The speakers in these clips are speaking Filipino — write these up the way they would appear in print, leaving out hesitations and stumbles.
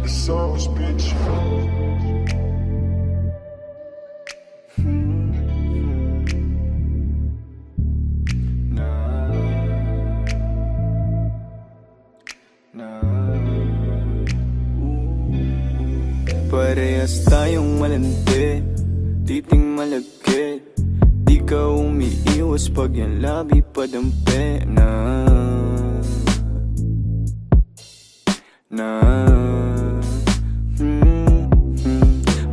the sauce, bitch. Parehas tayong malandi, titing malagkit. Di ka umiiwas pag yung labi padampi na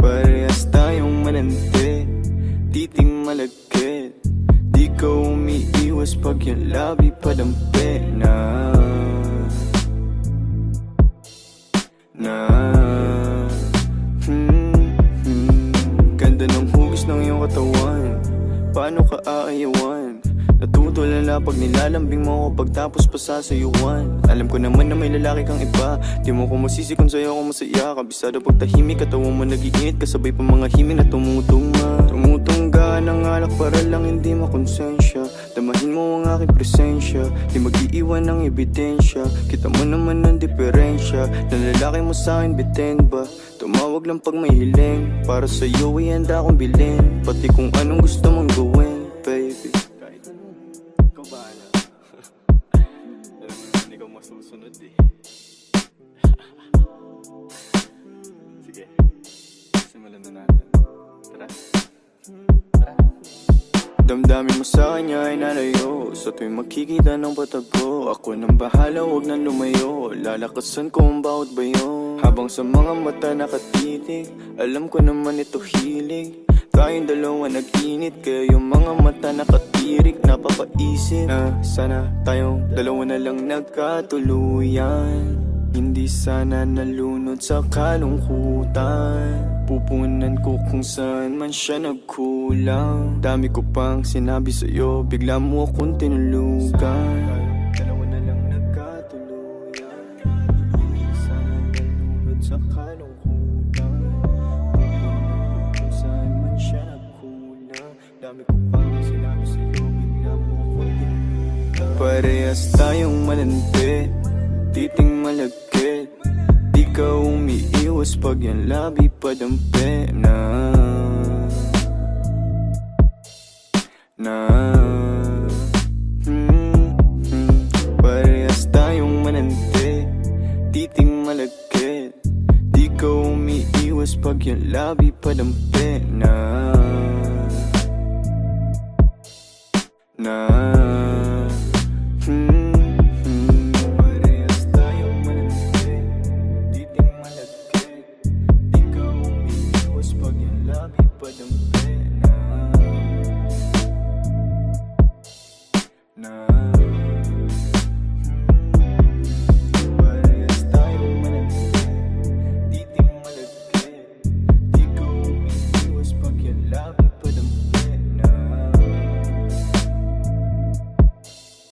Parehas tayong malandi, titing malagkit. Di ka umiiwas pag yung labi padampi na Ganda ng hugis ng iyong katawan, paano ka aayawan? Natutulala pag nilalambing mo ako pagtapos pa sasayuan. Alam ko naman na may lalaki kang iba, di mo ko masisi kung sa'yo ako masaya. Kabisado pag tahimik, katawan mo nag-iinit, kasabay pa mga himig na tumutugma. Tumutungga ng alak para lang hindi makonsensya. Damahin mo ang aking presensya, di mag-iiwan ng ebidensya. Kita mo naman ang diferensya, na lalaki mo sa'kin bitin ba? Tumawag lang pag may hiling, para sa'yo ay handa akong bilhin. Pati kung anong gusto mong gawin, baby. Kahit ano, ikaw bahala. Alam mo naman ikaw masusunod eh. Sige, simulan na natin. Tara. Damdamin mo sa kanya ay nalayo, sa tuwing makikita ng patago. Ako nang bahala, huwag nang lumayo, lalakasan ko ang bawat bayo. Habang sa mga mata nakatitig, alam ko naman ito hilig. Tayong dalawa nag-init, kaya yung mga mata nakatirik. Napapaisip na sana tayong dalawa na lang nagkatuluyan. Hindi sana nalunod sa kalungkutan. Pupunan ko kung saan man siya nagkulang. Dami ko pang sinabi sa'yo, bigla mo akong tinulugan. Dalawa na lang nagkatuluyan. Hindi sana nalunod sa kalungkutan. Pupunan ko kung saan man siya nagkulang. Dami ko pang sinabi sa'yo, bigla mo akong tinulugan. Parehas tayong malandi, titing malagkit. Di ka umiiwas pag yung labi padampi na Parehas tayong mananti, titing malagkit. Di ka umiiwas pag yung labi padampi na